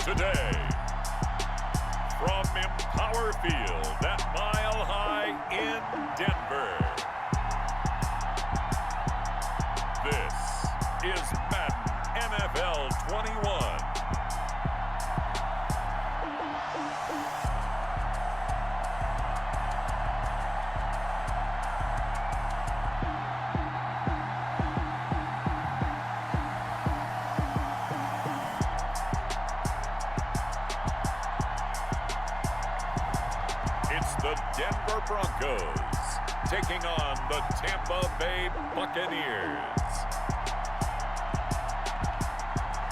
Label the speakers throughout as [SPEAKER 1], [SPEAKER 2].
[SPEAKER 1] today, from Empower Field at Mile High in Denver, this is Madden NFL 21. The Denver Broncos taking on the Tampa Bay Buccaneers.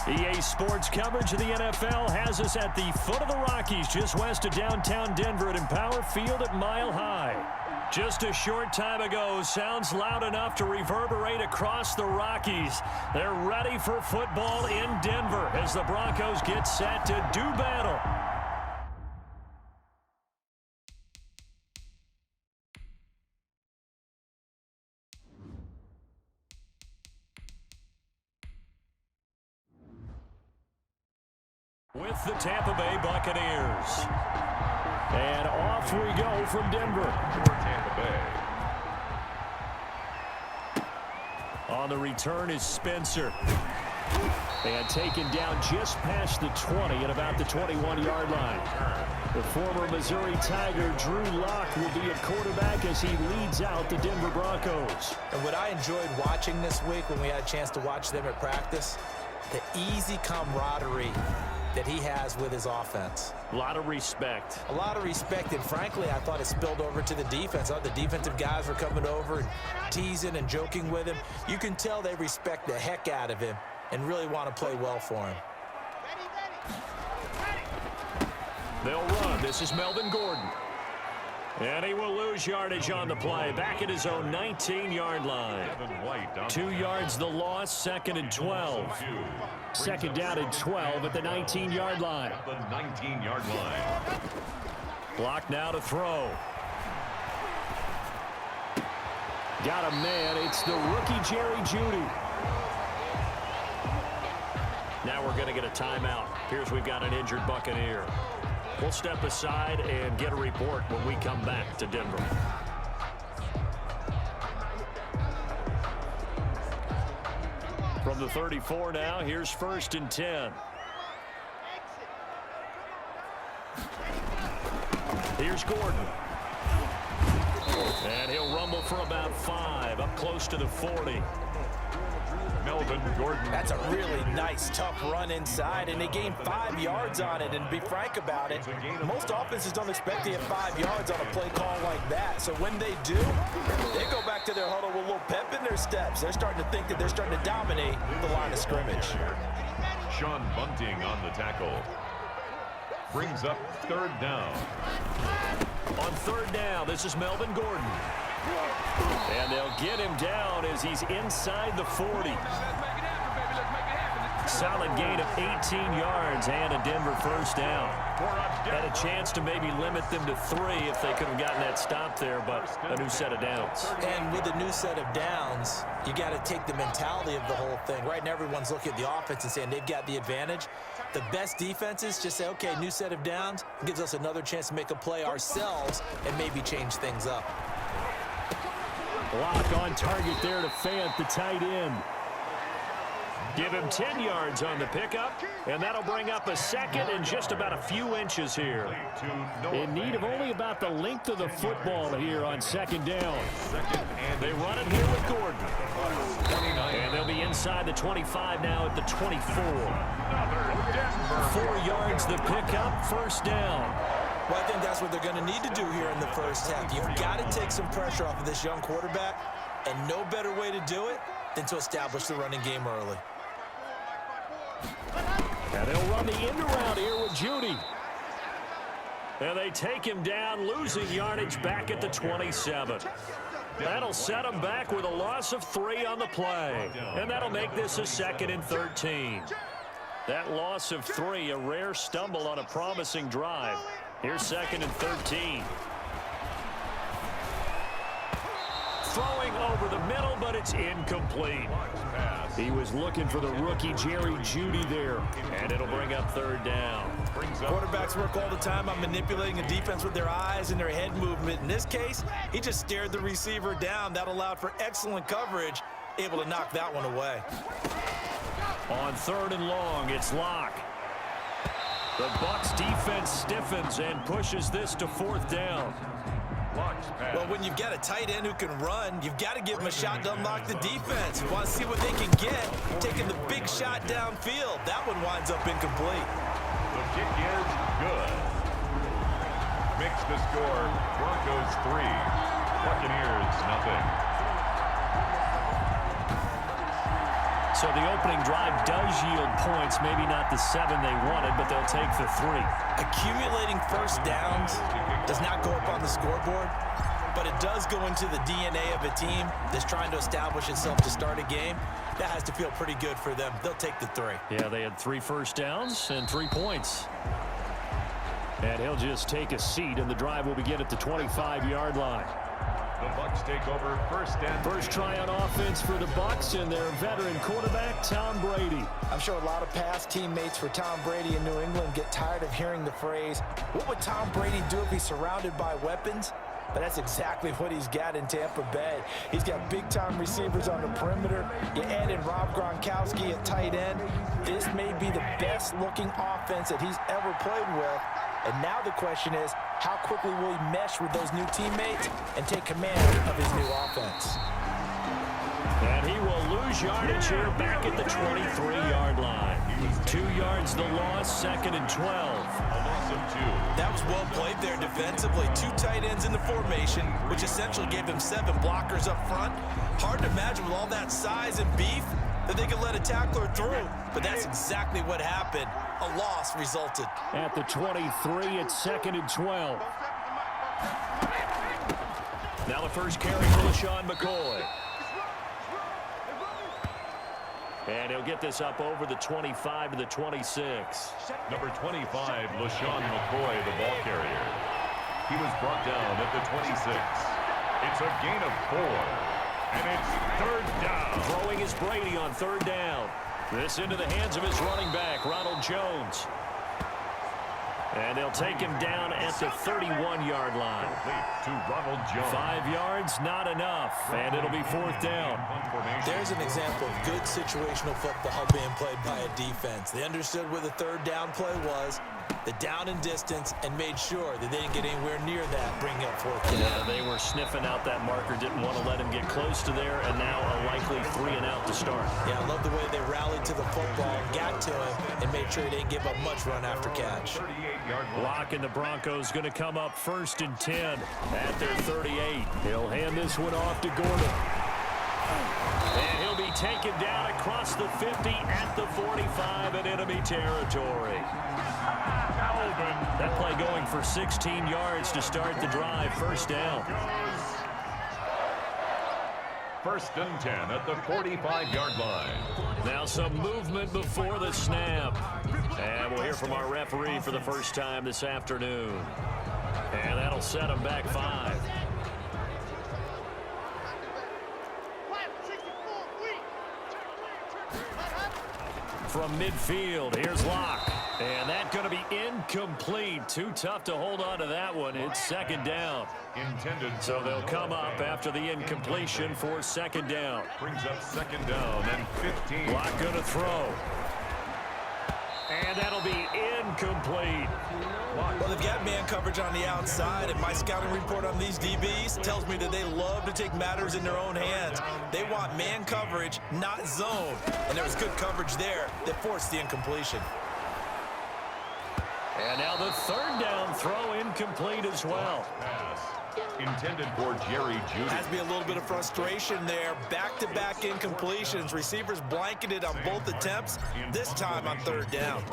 [SPEAKER 2] EA Sports coverage of the NFL has us at the foot of the Rockies, just west of downtown Denver at Empower Field at Mile High. Just a short time ago, sounds loud enough to reverberate across the Rockies. They're ready for football in Denver as the Broncos get set to do battle. With the Tampa Bay Buccaneers. And off we go from Denver.
[SPEAKER 1] For Tampa Bay.
[SPEAKER 2] On the return is Spencer. And taken down just past the 20 at about the 21-yard line. The former Missouri Tiger, Drew Lock, will be at quarterback as he leads out the Denver Broncos.
[SPEAKER 3] And what I enjoyed watching this week when we had a chance to watch them at practice, the easy camaraderie that he has with his offense.
[SPEAKER 2] A lot of respect.
[SPEAKER 3] A lot of respect, and frankly, I thought it spilled over to the defense. The defensive guys were coming over and teasing and joking with him. You can tell they respect the heck out of him and really want to play well for him.
[SPEAKER 2] They'll run. This is Melvin Gordon. And he will lose yardage on the play. Back at his own 19-yard line. 2 yards the loss, second and 12. Second down and 12 at the 19-yard line.
[SPEAKER 1] The 19-yard line.
[SPEAKER 2] Block now to throw. Got a man. It's the rookie Jerry Jeudy. Now we're going to get a timeout. Appears we've got an injured Buccaneer. We'll step aside and get a report when we come back to Denver. From the 34 now, here's 1st and 10. Here's Gordon. And he'll rumble for about 5, up close to the 40.
[SPEAKER 1] Melvin Gordon.
[SPEAKER 3] That's a really nice, tough run inside, and they gained 5 yards on it. And to be frank about it, most offenses don't expect to get 5 yards on a play call like that. So when they do, they go back to their huddle with a little pep in their steps. They're starting to think that they're starting to dominate the line of scrimmage.
[SPEAKER 1] Sean Bunting on the tackle. Brings up 3rd down.
[SPEAKER 2] On 3rd down, this is Melvin Gordon. And they'll get him down as he's inside the 40. Solid gain of 18 yards and a Denver 1st down. Had a chance to maybe limit them to 3 if they could have gotten that stop there, but a new set of downs.
[SPEAKER 3] And with a new set of downs, you got to take the mentality of the whole thing. Right now, everyone's looking at the offense and saying they've got the advantage. The best defenses just say, okay, new set of downs, gives us another chance to make a play ourselves and maybe change things up.
[SPEAKER 2] Lock on target there to Fant, the tight end. Give him 10 yards on the pickup, and that'll bring up a 2nd and just about a few inches here. In need of only about the length of the football here on 2nd down. They run it here with Gordon. And they'll be inside the 25 now at the 24. 4 yards the pickup, 1st down.
[SPEAKER 3] Well, I think that's what they're going to need to do here in the 1st half. You've got to take some pressure off of this young quarterback, and no better way to do it than to establish the running game early.
[SPEAKER 2] And they'll run the end around here with Jeudy. And they take him down, losing yardage back at the 27. That'll set him back with a loss of 3 on the play. And that'll make this a 2nd and 13. That loss of 3, a rare stumble on a promising drive. Here's 2nd and 13. throwing over the middle, but it's incomplete. He was looking for the rookie Jerry Jeudy there, and it'll bring up third down.
[SPEAKER 3] Quarterbacks work all the time on manipulating a defense with their eyes and their head movement. In this case, he just stared the receiver down. That allowed for excellent coverage, able to knock that one away.
[SPEAKER 2] On third and long, it's Locke. The Bucs defense stiffens and pushes this to fourth down.
[SPEAKER 3] Well, when you've got a tight end who can run, you've got to give him a shot to unlock the defense. You want to see what they can get, taking the big shot downfield. That one winds up incomplete.
[SPEAKER 1] The kick is good. Makes the score Broncos 3, Buccaneers nothing.
[SPEAKER 2] So the opening drive does yield points, maybe not the 7 they wanted, but they'll take the 3.
[SPEAKER 3] Accumulating first downs does not go up on the scoreboard, but it does go into the DNA of a team that's trying to establish itself to start a game. That has to feel pretty good for them. They'll take the 3.
[SPEAKER 2] Yeah, they had 3 first downs and 3 points. And he'll just take a seat, and the drive will begin at the 25-yard line.
[SPEAKER 1] The Bucs take over
[SPEAKER 2] First try on offense for the Bucs and their veteran quarterback, Tom Brady.
[SPEAKER 3] I'm sure a lot of past teammates for Tom Brady in New England get tired of hearing the phrase, what would Tom Brady do if he's surrounded by weapons? But that's exactly what he's got in Tampa Bay. He's got big-time receivers on the perimeter. You add in Rob Gronkowski at tight end. This may be the best-looking offense that he's ever played with. And now the question is, how quickly will he mesh with those new teammates and take command of his new offense?
[SPEAKER 2] And he will lose yardage here back at the 23-yard line. 2 yards the loss, 2nd and 12.
[SPEAKER 1] A loss of 2.
[SPEAKER 3] That was well played there defensively. 2 tight ends in the formation, which essentially gave them 7 blockers up front. Hard to imagine with all that size and beef that they could let a tackler through, but that's exactly what happened. A loss resulted.
[SPEAKER 2] At the 23, it's 2nd and 12. Now the first carry for LaShawn McCoy. And he'll get this up over the 25 to the 26.
[SPEAKER 1] Number 25, LaShawn McCoy, the ball carrier. He was brought down at the 26. It's a gain of 4. And it's third down.
[SPEAKER 2] Throwing is Brady on third down. This into the hands of his running back, Ronald Jones. And they'll take him down at the 31-yard line.
[SPEAKER 1] To Ronald Jones.
[SPEAKER 2] 5 yards, not enough. And it'll be fourth down.
[SPEAKER 3] There's an example of good situational football being played by a defense. They understood where the third down play was, the down and distance, and made sure that they didn't get anywhere near that, bringing up fourth down.
[SPEAKER 2] Yeah, they were sniffing out that marker, didn't want to let him get close to there, and now a likely 3 and out to start.
[SPEAKER 3] Yeah, I love the way they rallied to the football, got to him, and made sure they didn't give up much run after catch.
[SPEAKER 2] Locke and the Broncos going to come up 1st and 10 at their 38. He'll hand this one off to Gordon. And he'll be taken down across the 50 at the 45 in enemy territory. That play going for 16 yards to start the drive. First down.
[SPEAKER 1] 1st and 10 at the 45-yard line.
[SPEAKER 2] Now some movement before the snap. And we'll hear from our referee for the first time this afternoon. And that'll set him back 5. From midfield, here's Locke. And that's going to be incomplete. Too tough to hold on to that one. It's 2nd down. So they'll come up after the incompletion for 2nd down.
[SPEAKER 1] Brings up 2nd down and 15.
[SPEAKER 2] Locke going to throw. And that'll be incomplete.
[SPEAKER 3] Well, they've got man coverage on the outside, and my scouting report on these DBs tells me that they love to take matters in their own hands. They want man coverage, not zone. And there was good coverage there that forced the incompletion.
[SPEAKER 2] And now the 3rd down throw incomplete as well.
[SPEAKER 1] Pass intended for Jerry Jeudy.
[SPEAKER 3] Has to be a little bit of frustration there. Back-to-back incompletions. Receivers blanketed on both attempts, this time on 3rd down.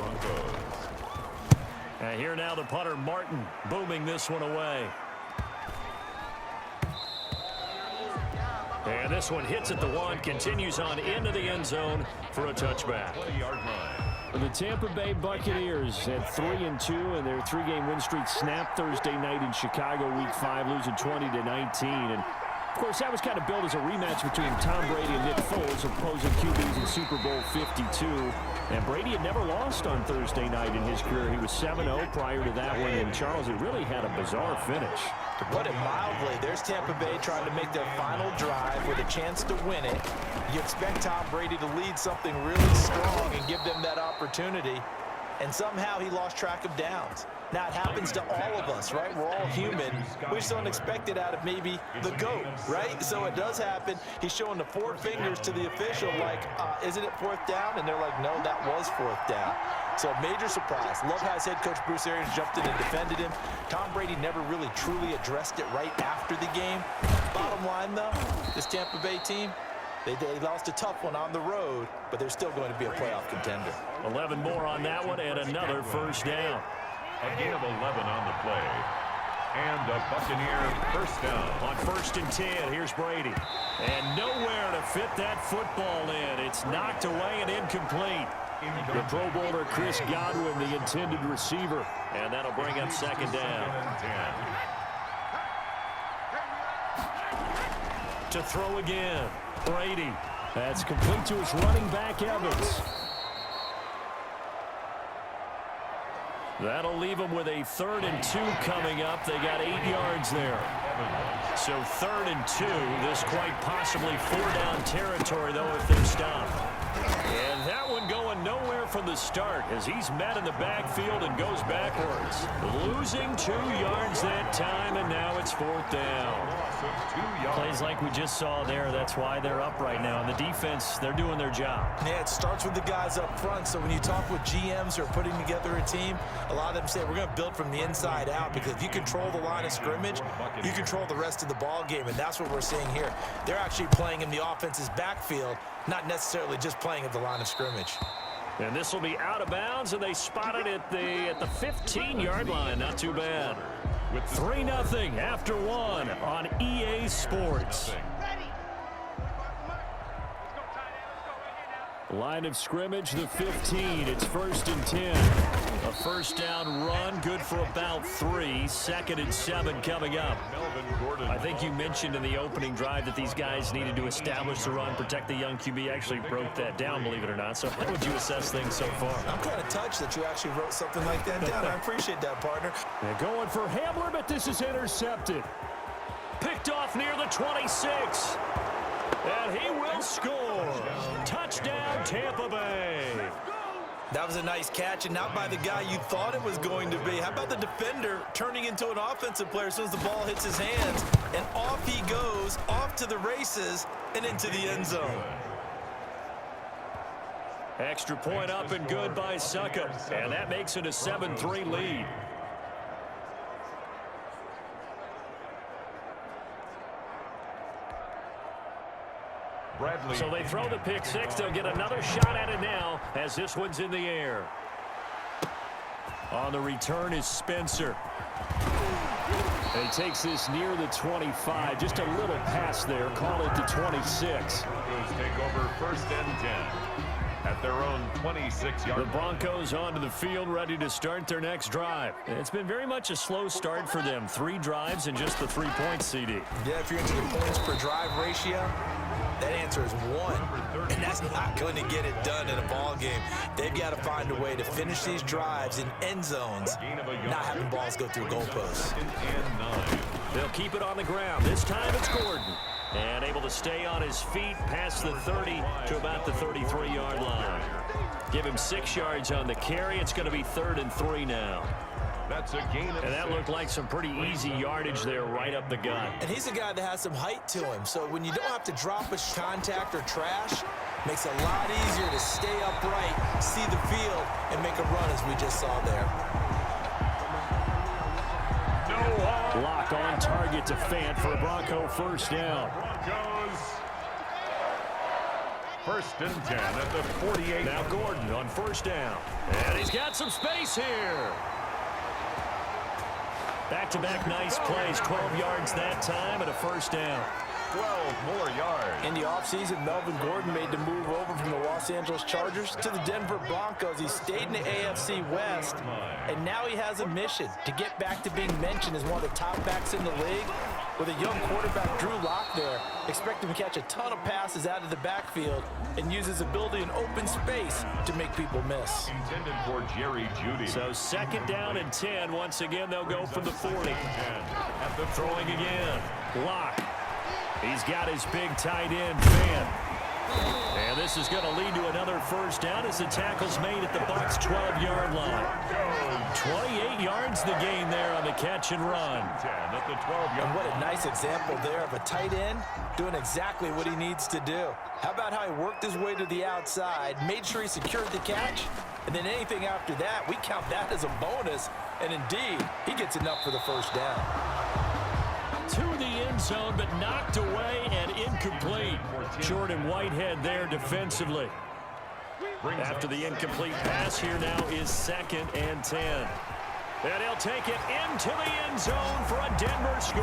[SPEAKER 2] And here now the punter, Martin, booming this one away. And this one hits at the 1, continues on into the end zone for a touchback.
[SPEAKER 1] 20-yard line.
[SPEAKER 2] The Tampa Bay Buccaneers at 3-2, and their 3-game win streak snapped Thursday night in Chicago, Week 5, losing 20-19. And Of course, that was kind of billed as a rematch between Tom Brady and Nick Foles, opposing QBs in Super Bowl 52. And Brady had never lost on Thursday night in his career. He was 7-0 prior to that one. And Charles, it really had a bizarre finish.
[SPEAKER 3] To put it mildly, there's Tampa Bay trying to make their final drive with a chance to win it. You expect Tom Brady to lead something really strong and give them that opportunity. And somehow he lost track of downs. Now, it happens to all of us, right? We're all human. We just don't expect it out of maybe the GOAT, right? So it does happen. He's showing the 4 fingers to the official like, isn't it 4th down? And they're like, no, that was 4th down. So major surprise. Love how his head coach Bruce Arians jumped in and defended him. Tom Brady never really truly addressed it right after the game. Bottom line, though, this Tampa Bay team, they lost a tough one on the road, but they're still going to be a playoff contender.
[SPEAKER 2] 11 more on that one and another first down.
[SPEAKER 1] A gain of 11 on the play. And a Buccaneer first down.
[SPEAKER 2] On 1st and 10, here's Brady. And nowhere to fit that football in. It's knocked away and incomplete. The Pro Bowler Chris Godwin, the intended receiver. And that'll bring up 2nd down. To throw again. Brady. That's complete to his running back, Evans. That'll leave them with a 3rd and 2 coming up. They got 8 yards there. So 3rd and 2. This quite possibly 4-down territory, though, if they're stopped. And that one going nowhere from the start as he's met in the backfield and goes backwards. Losing 2 yards that time, and now it's 4th down. Plays like we just saw there. That's why they're up right now. And the defense, they're doing their job.
[SPEAKER 3] Yeah, it starts with the guys up front. So when you talk with GMs who are putting together a team, a lot of them say we're going to build from the inside out, because if you control the line of scrimmage, you control the rest of the ball game, and that's what we're seeing here. They're actually playing in the offense's backfield, not necessarily just playing at the line of scrimmage.
[SPEAKER 2] And this will be out of bounds, and they spot it at the 15-yard line. Not too bad. With 3-0 after 1 on EA Sports. Line of scrimmage, the 15. It's 1st and 10. A first down run, good for about 3. 2nd and 7 coming up. I think you mentioned in the opening drive that these guys needed to establish the run, protect the young QB. Actually broke that down, believe it or not. So how would you assess things so far?
[SPEAKER 3] I'm kind of touched that you actually wrote something like that down. I appreciate that, partner.
[SPEAKER 2] They're going for Hamler, but this is intercepted. Picked off near the 26. And he will score. Touchdown, Tampa Bay.
[SPEAKER 3] That was a nice catch, and not by the guy you thought it was going to be. How about the defender turning into an offensive player as soon as the ball hits his hands, and off he goes, off to the races, and into the end zone.
[SPEAKER 2] Extra point up and good by Suckup, and that makes it a 7-3 lead.
[SPEAKER 1] Bradley.
[SPEAKER 2] So they throw the pick 6. They'll get another shot at it now as this one's in the air. On the return is Spencer. And he takes this near the 25. Just a little pass there. Call it the 26.
[SPEAKER 1] Broncos take over 1st and 10 at their own 26-yard.
[SPEAKER 2] The Broncos onto the field, ready to start their next drive. It's been very much a slow start for them. 3 drives and just the 3 points, CD.
[SPEAKER 3] Yeah, if you're into the points per drive ratio, that answer is 1, and that's not going to get it done in a ball game. They've got to find a way to finish these drives in end zones, not having balls go through goalposts.
[SPEAKER 2] They'll keep it on the ground. This time it's Gordon. And able to stay on his feet past the 30 to about the 33-yard line. Give him 6 yards on the carry. It's going to be 3rd and 3 now.
[SPEAKER 1] That's a gain of 6.
[SPEAKER 2] And that looked like some pretty easy yardage there right up the gut.
[SPEAKER 3] And he's a guy that has some height to him. So when you don't have to drop a contact or trash, makes it a lot easier to stay upright, see the field, and make a run as we just saw there.
[SPEAKER 2] Block on target to Fant for a Bronco first down.
[SPEAKER 1] Broncos 1st and 10 at the 48.
[SPEAKER 2] Now Gordon on first down. And he's got some space here. Back-to-back nice plays. 12 yards that time and a first down.
[SPEAKER 1] 12 more yards.
[SPEAKER 3] In the offseason, Melvin Gordon made the move over from the Los Angeles Chargers to the Denver Broncos. He stayed in the AFC West, and now he has a mission to get back to being mentioned as one of the top backs in the league. with a young quarterback, Drew Lock there. Expect him to catch a ton of passes out of the backfield and use his ability in open space to make people miss.
[SPEAKER 1] Intended for Jerry Jeudy.
[SPEAKER 2] So 2nd down and 10. Once again, they'll go from the 40. At the throwing again. Lock. He's got his big tight end, Fan. And this is going to lead to another first down as the tackle's made at the Bucs' 12-yard line. 28 yards the gain there on the catch and run.
[SPEAKER 3] And what a nice example there of a tight end doing exactly what he needs to do. How about how he worked his way to the outside, made sure he secured the catch, and then anything after that, we count that as a bonus. And indeed, he gets enough for the first down.
[SPEAKER 2] To the end zone, but knocked away and incomplete. Jordan Whitehead there defensively. After the incomplete pass, here now is 2nd and 10. And he'll take it into the end zone for a Denver score.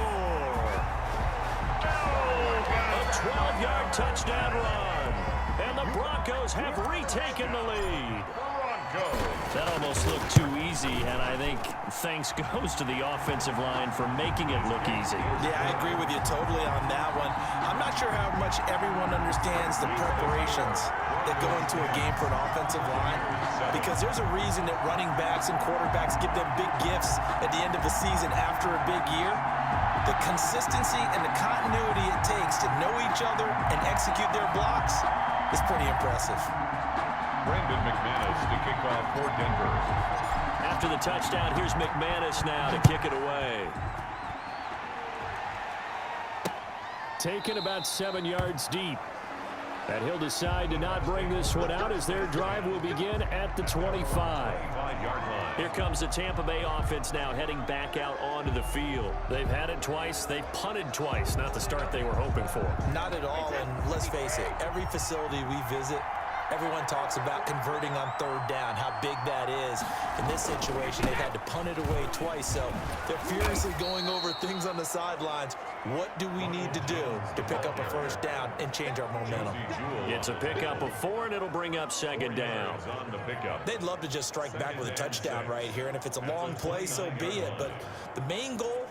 [SPEAKER 2] A 12-yard touchdown run. And the Broncos have retaken the lead. That almost looked too easy, and I think thanks goes to the offensive line for making it look easy.
[SPEAKER 3] Yeah, I agree with you totally on that one. I'm not sure how much everyone understands the preparations that go into a game for an offensive line, because there's a reason that running backs and quarterbacks give them big gifts at the end of the season after a big year. The consistency and the continuity it takes to know each other and execute their blocks is pretty impressive.
[SPEAKER 1] Brandon McManus to kick off for Denver.
[SPEAKER 2] After the touchdown, here's McManus now to kick it away. Taken about 7 yards deep. And he'll decide to not bring this one out as their drive will begin at the 25. Here comes the Tampa Bay offense now heading back out onto the field. They've had it twice. They've punted twice. Not the start they were hoping for.
[SPEAKER 3] Not at all, and let's face it, every facility we visit, everyone talks about converting on 3rd down, how big that is. In this situation, they've had to punt it away twice, so they're furiously going over things on the sidelines. What do we need to do to pick up a first down and change our momentum?
[SPEAKER 2] It's a pickup of 4, and it'll bring up 2nd down.
[SPEAKER 3] They'd love to just strike back with a touchdown right here, and if it's a long play, so be it. But the main goal,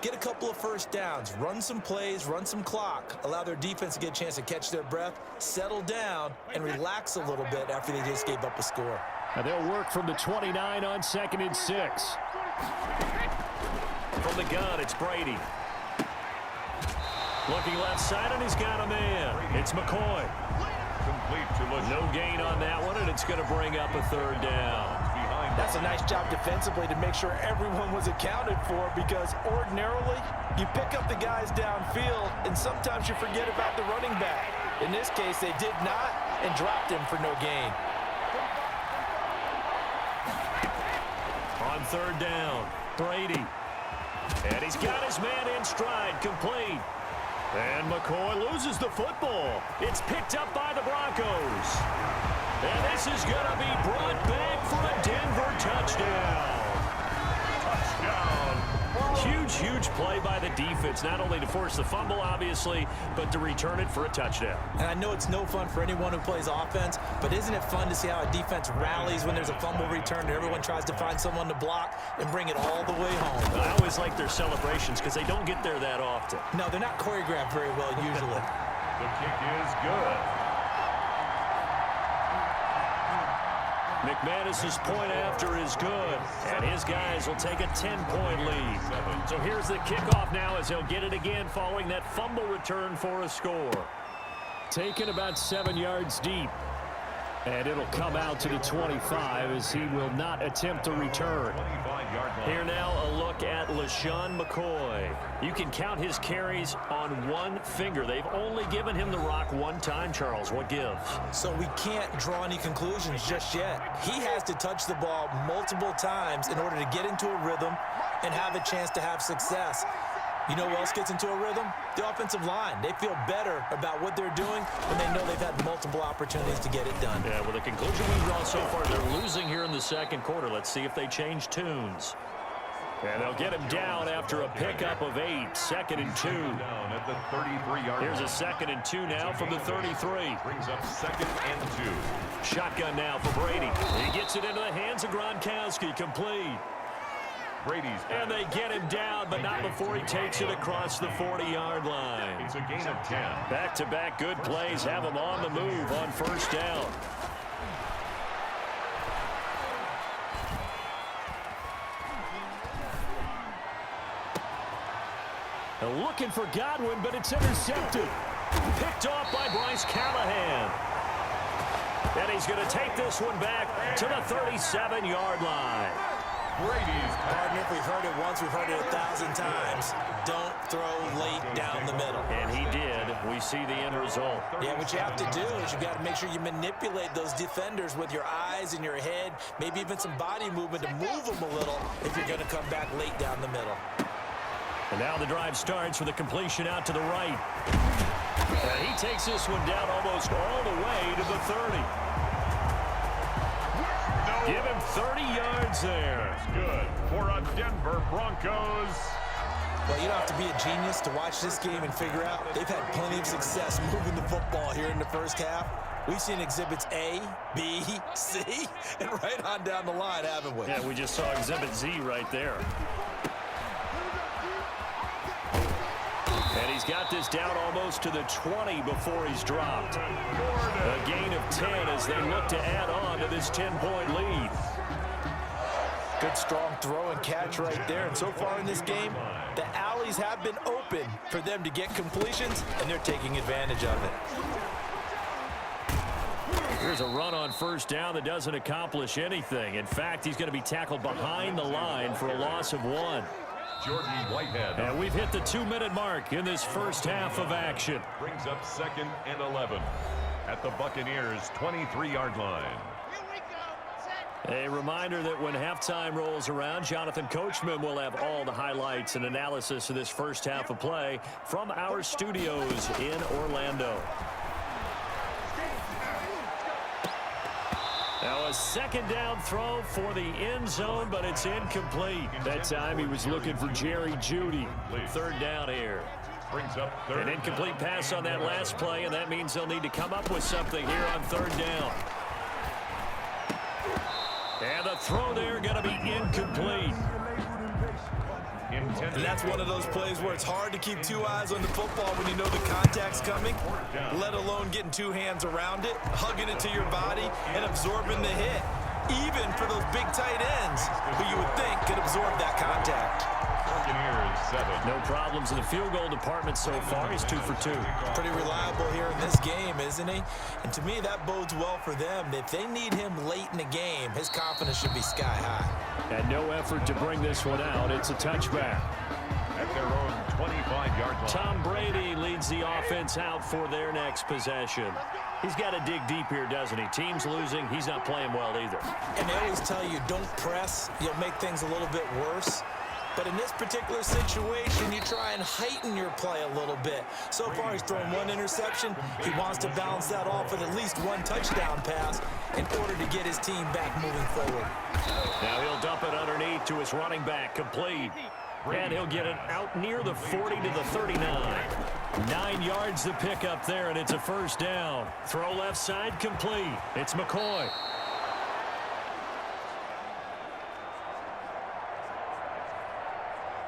[SPEAKER 3] get a couple of first downs, run some plays, run some clock, allow their defense to get a chance to catch their breath, settle down, and relax a little bit after they just gave up a score.
[SPEAKER 2] And they'll work from the 29 on 2nd and 6. From the gun, it's Brady. Looking left side, and he's got a man. It's McCoy.
[SPEAKER 1] Complete to LeSean.
[SPEAKER 2] No gain on that one, and it's going to bring up a 3rd down.
[SPEAKER 3] That's a nice job defensively to make sure everyone was accounted for, because ordinarily you pick up the guys downfield and sometimes you forget about the running back. In this case, they did not and dropped him for no gain.
[SPEAKER 2] On 3rd down, Brady. And he's got his man in stride, complete. And McCoy loses the football. It's picked up by the Broncos. And this is going to be brought back for a Denver touchdown. Huge play by the defense, not only to force the fumble, obviously, but to return it for a touchdown.
[SPEAKER 3] And I know it's no fun for anyone who plays offense, but isn't it fun to see how a defense rallies when there's a fumble return and everyone tries to find someone to block and bring it all the way home?
[SPEAKER 2] I always like their celebrations because they don't get there that often.
[SPEAKER 3] No, they're not choreographed very well usually.
[SPEAKER 1] The kick is good.
[SPEAKER 2] McManus's point after is good, and his guys will take a 10-point lead. So here's the kickoff now as he'll get it again following that fumble return for a score. Taken about 7 yards deep, and it'll come out to the 25 as he will not attempt to return. Here now a look at LeSean McCoy. You can count his carries on one finger. They've only given him the rock one time, Charles. What gives?
[SPEAKER 3] So we can't draw any conclusions just yet. He has to touch the ball multiple times in order to get into a rhythm and have a chance to have success. You know who else gets into a rhythm? The offensive line. They feel better about what they're doing when they know they've had multiple opportunities to get it done.
[SPEAKER 2] Yeah, well, the conclusion we've drawn so far, they're losing here in the 2nd quarter. Let's see if they change tunes. And they'll get him down after a pickup of 8. 2nd and 2.
[SPEAKER 1] At the 33-yard
[SPEAKER 2] Here's a 2nd and 2 now from the 33.
[SPEAKER 1] Brings up 2nd and 2.
[SPEAKER 2] Shotgun now for Brady. He gets it into the hands of Gronkowski, complete.
[SPEAKER 1] Brady's
[SPEAKER 2] And they get him down, but not before he takes it across the 40-yard line.
[SPEAKER 1] It's a gain of 10.
[SPEAKER 2] Back-to-back good plays have him on the move on first down. Looking for Godwin, but it's intercepted. Picked off by Bryce Callahan. And he's going to take this one back to the 37-yard line.
[SPEAKER 1] Brady's
[SPEAKER 3] Partner, we've heard it once, we've heard it 1,000 times. Don't throw late down the middle.
[SPEAKER 2] And he did. We see the end result.
[SPEAKER 3] Yeah, what you have to do is you got to make sure you manipulate those defenders with your eyes and your head, maybe even some body movement to move them a little if you're going to come back late down the middle.
[SPEAKER 2] And now the drive starts with a completion out to the right. And he takes this one down almost all the way to the 30. Give him 30 yards there.
[SPEAKER 1] good for a Denver Broncos.
[SPEAKER 3] Well, you don't have to be a genius to watch this game and figure out they've had plenty of success moving the football here in the first half. We've seen exhibits A, B, C, and right on down the line, haven't we?
[SPEAKER 2] Yeah, we just saw exhibit Z right there. And he's got this down almost to the 20 before he's dropped. A gain of 10 as they look to add on to this 10-point lead.
[SPEAKER 3] Good strong throw and catch right there. And so far in this game, the alleys have been open for them to get completions, and they're taking advantage of it.
[SPEAKER 2] Here's a run on first down that doesn't accomplish anything. In fact, he's going to be tackled behind the line for a loss of 1.
[SPEAKER 1] Jordan Whitehead.
[SPEAKER 2] And we've hit the 2-minute mark in this first half of action.
[SPEAKER 1] Brings up 2nd and 11 at the Buccaneers' 23-yard line.
[SPEAKER 2] A reminder that when halftime rolls around, Jonathan Coachman will have all the highlights and analysis of this first half of play from our studios in Orlando. Now a second down throw for the end zone, but it's incomplete. That time he was looking for Jerry Jeudy. 3rd down here.
[SPEAKER 1] Brings up 3rd.
[SPEAKER 2] An incomplete pass on that last play, and that means they'll need to come up with something here on 3rd down. And the throw there going to be incomplete.
[SPEAKER 3] And that's one of those plays where it's hard to keep 2 eyes on the football when you know the contact's coming, let alone getting 2 hands around it, hugging it to your body, and absorbing the hit, even for those big tight ends who you would think could absorb that contact.
[SPEAKER 1] Buccaneers 7.
[SPEAKER 2] No problems in the field goal department so far. He's 2 for 2.
[SPEAKER 3] Pretty reliable here in this game, isn't he? And to me, that bodes well for them. If they need him late in the game, his confidence should be sky high.
[SPEAKER 2] And no effort to bring this one out. It's a touchback.
[SPEAKER 1] At their own 25-yard line.
[SPEAKER 2] Tom Brady leads the offense out for their next possession. He's got to dig deep here, doesn't he? Team's losing. He's not playing well either.
[SPEAKER 3] And they always tell you, don't press. You'll make things a little bit worse. But in this particular situation, you try and heighten your play a little bit. So far, he's thrown 1 interception. He wants to balance that off with at least 1 touchdown pass in order to get his team back moving forward.
[SPEAKER 2] Now he'll dump it underneath to his running back, complete. And he'll get it out near the 40 to the 39. 9 yards to pick up there, and it's a first down. Throw left side, complete. It's McCoy.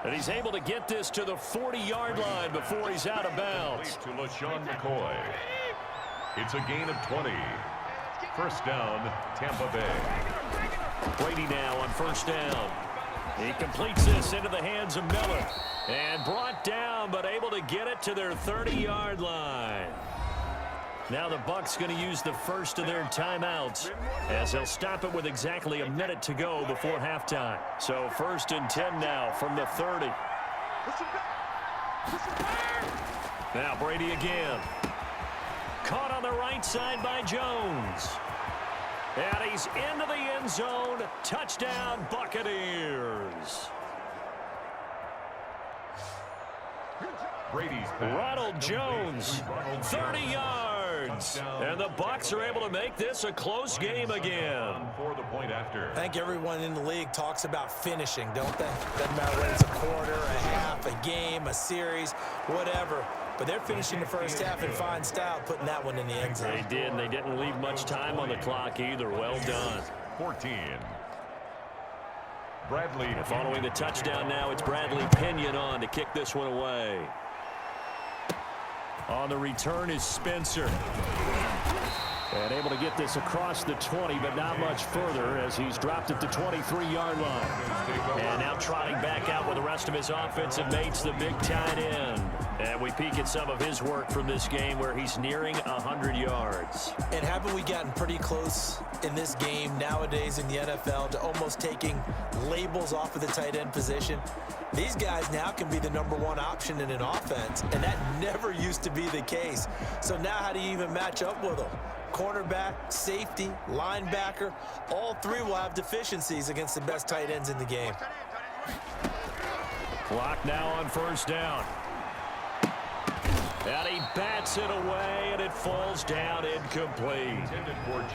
[SPEAKER 2] And he's able to get this to the 40-yard line before he's out of bounds.
[SPEAKER 1] To LaShawn McCoy. It's a gain of 20. First down, Tampa Bay.
[SPEAKER 2] Brady now on first down. He completes this into the hands of Miller. And brought down, but able to get it to their 30-yard line. Now the Bucs going to use the first of their timeouts as they'll stop it with exactly a minute to go before halftime. So 1st and 10 now from the 30. Now Brady again. Caught on the right side by Jones. And he's into the end zone. Touchdown, Buccaneers.
[SPEAKER 1] Brady's
[SPEAKER 2] Ronald Jones, 30 yards. And the Bucs are able to make this a close game again.
[SPEAKER 1] For the point after.
[SPEAKER 3] I think everyone in the league talks about finishing, don't they? Doesn't matter whether it's a quarter, a half, a game, a series, whatever. But they're finishing the first half in fine style, putting that one in the end zone.
[SPEAKER 2] They did, and they didn't leave much time on the clock either. Well done.
[SPEAKER 1] 14. Bradley.
[SPEAKER 2] And following the touchdown now, it's Bradley Pinion on to kick this one away. On the return is Spencer. And able to get this across the 20, but not much further as he's dropped at the 23-yard line. And now trotting back out with the rest of his offensive mates, the big tight end. And we peek at some of his work from this game where he's nearing 100 yards.
[SPEAKER 3] And haven't we gotten pretty close in this game nowadays in the NFL to almost taking labels off of the tight end position? These guys now can be the #1 option in an offense, and that never used to be the case. So now how do you even match up with them? Cornerback, safety, linebacker, all three will have deficiencies against the best tight ends in the game.
[SPEAKER 2] Clock now on first down. And he bats it away, and it falls down incomplete.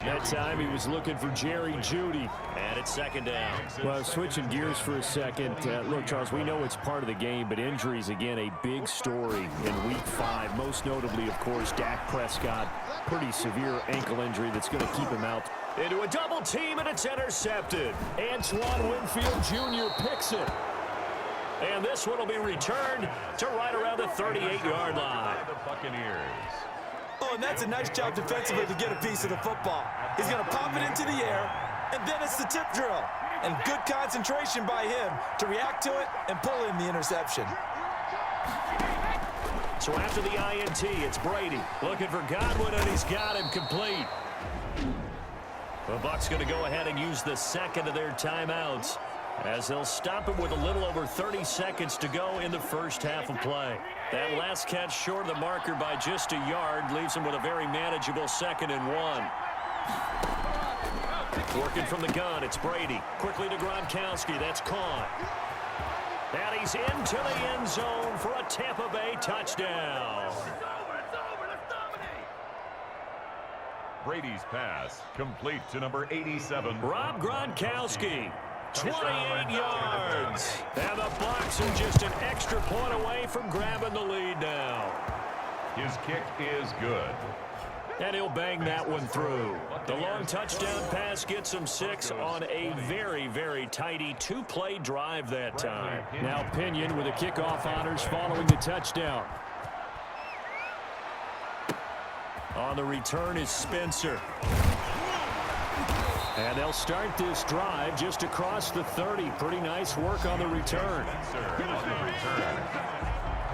[SPEAKER 2] That time he was looking for Jerry Jeudy, and it's second down.
[SPEAKER 4] Well, switching gears for a second. Look, Charles, we know it's part of the game, but injuries, again, a big story in Week 5. Most notably, of course, Dak Prescott. Pretty severe ankle injury that's going to keep him out.
[SPEAKER 2] Into a double team, and it's intercepted. Antoine Winfield Jr. picks it. And this one will be returned to right around the 38-yard line.
[SPEAKER 1] The Buccaneers.
[SPEAKER 3] Oh, and that's a nice job defensively to get a piece of the football. He's going to pop it into the air, and then it's the tip drill. And good concentration by him to react to it and pull in the interception.
[SPEAKER 2] So after the INT, it's Brady looking for Godwin, and he's got him complete. The Bucs going to go ahead and use the second of their timeouts, as they'll stop it with a little over 30 seconds to go in the first half of play. That last catch short of the marker by just a yard leaves him with a very manageable 2nd and 1. Working from the gun, it's Brady. Quickly to Gronkowski, that's caught. And he's into the end zone for a Tampa Bay touchdown.
[SPEAKER 1] Brady's pass complete to number 87.
[SPEAKER 2] Rob Gronkowski. 28 yards. And the Bucs are just an extra point away from grabbing the lead now.
[SPEAKER 1] His kick is good.
[SPEAKER 2] And he'll bang that one through. The long touchdown pass gets him 6 on a very, very tidy 2-play drive that time.
[SPEAKER 4] Now Pinion with the kickoff honors following the touchdown.
[SPEAKER 2] On the return is Spencer. And they'll start this drive just across the 30. Pretty nice work on the return.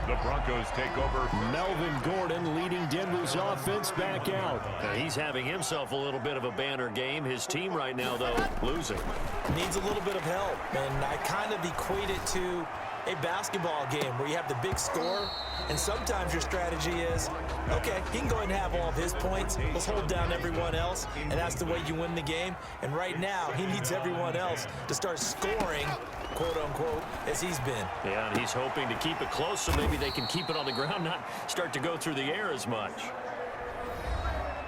[SPEAKER 1] The Broncos take over.
[SPEAKER 4] Melvin Gordon leading Denver's offense back out.
[SPEAKER 2] He's having himself a little bit of a banner game. His team right now, though, losing.
[SPEAKER 3] Needs a little bit of help, and I kind of equate it to a basketball game where you have the big score, and sometimes your strategy is, okay, he can go ahead and have all of his points. Let's hold down everyone else, and that's the way you win the game. And right now, he needs everyone else to start scoring, quote-unquote, as he's been.
[SPEAKER 2] Yeah, and he's hoping to keep it close so maybe they can keep it on the ground, not start to go through the air as much.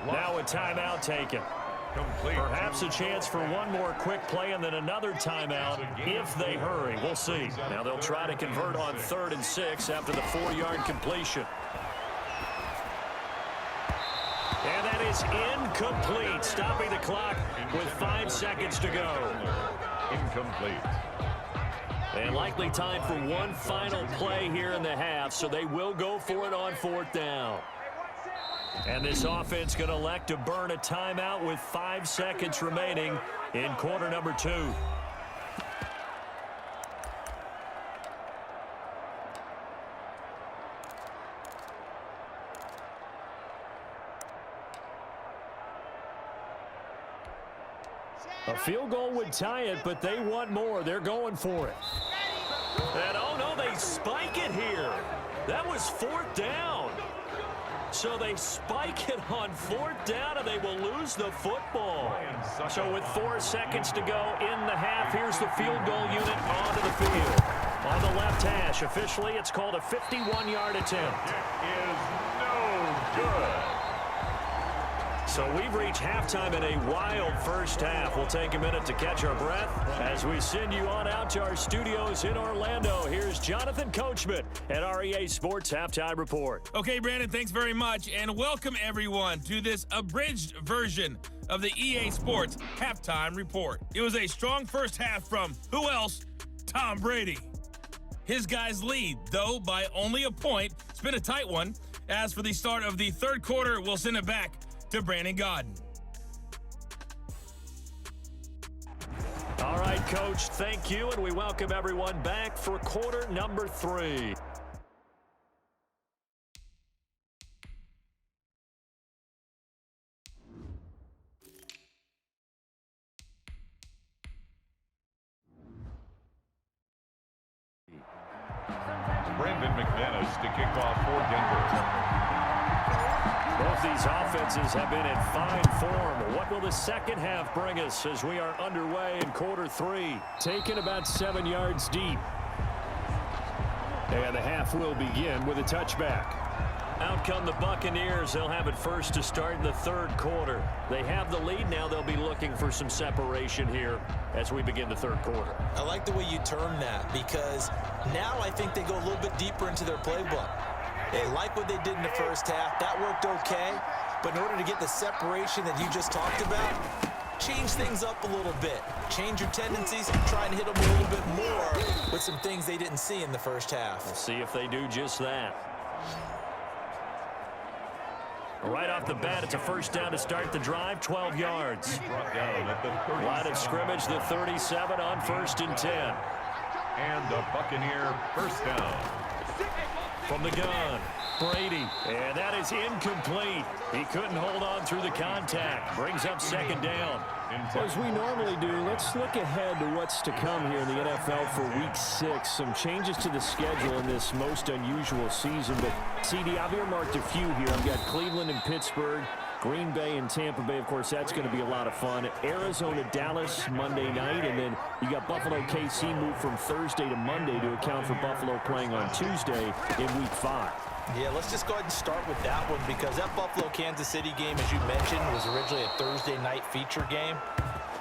[SPEAKER 2] Now a timeout taken. Perhaps a chance for one more quick play and then another timeout if they hurry. We'll see. Now they'll try to convert on 3rd and 6 after the 4-yard completion. And that is incomplete, stopping the clock with 5 seconds to go.
[SPEAKER 1] Incomplete.
[SPEAKER 2] And likely time for one final play here in the half, so they will go for it on 4th down. And this offense going to elect to burn a timeout with 5 seconds remaining in quarter number 2. A field goal would tie it, but they want more. They're going for it. And oh no, they spike it here. That was 4th down. So they spike it on 4th down, and they will lose the football. So with 4 seconds to go in the half, here's the field goal unit onto the field. On the left hash, officially, it's called a 51-yard attempt.
[SPEAKER 1] It is no good.
[SPEAKER 2] So we've reached halftime in a wild first half. We'll take a minute to catch our breath as we send you on out to our studios in Orlando. Here's Jonathan Coachman at REA Sports Halftime Report.
[SPEAKER 5] Okay, Brandon, thanks very much, and welcome everyone to this abridged version of the EA Sports Halftime Report. It was a strong first half from, who else? Tom Brady. His guys lead, though, by only a point. It's been a tight one. As for the start of the third quarter, we'll send it back to Brandon Godden.
[SPEAKER 2] All right, Coach, thank you, and we welcome everyone back for quarter number 3.
[SPEAKER 1] Brandon McManus to kick off for Denver.
[SPEAKER 2] Both these offenses have been in fine form. What will the second half bring us as we are underway in quarter 3?
[SPEAKER 4] Taken about 7 yards deep. And the half will begin with a touchback.
[SPEAKER 2] Out come the Buccaneers. They'll have it first to start in the third quarter. They have the lead now. They'll be looking for some separation here as we begin the third quarter.
[SPEAKER 3] I like the way you term that, because now I think they go a little bit deeper into their playbook. They like what they did in the first half. That worked okay. But in order to get the separation that you just talked about, change things up a little bit. Change your tendencies and try and hit them a little bit more with some things they didn't see in the first half.
[SPEAKER 2] We'll see if they do just that. Right off the bat, it's a first down to start the drive, 12 yards.
[SPEAKER 1] Brought down at the 37.
[SPEAKER 2] Line of scrimmage, the 37 on 1st and 10.
[SPEAKER 1] And a Buccaneer first down.
[SPEAKER 2] From the gun, Brady, and that is incomplete. He couldn't hold on through the contact. Brings up second down.
[SPEAKER 4] As we normally do, let's look ahead to what's to come here in the NFL for Week 6. Some changes to the schedule in this most unusual season. But, CD, I've earmarked a few here. I've got Cleveland and Pittsburgh, Green Bay and Tampa Bay. Of course, that's going to be a lot of fun. Arizona, Dallas, Monday night. And then you got Buffalo, KC moved from Thursday to Monday to account for Buffalo playing on Tuesday in Week 5.
[SPEAKER 3] Yeah, let's just go ahead and start with that one, because that Buffalo-Kansas City game, as you mentioned, was originally a Thursday night feature game.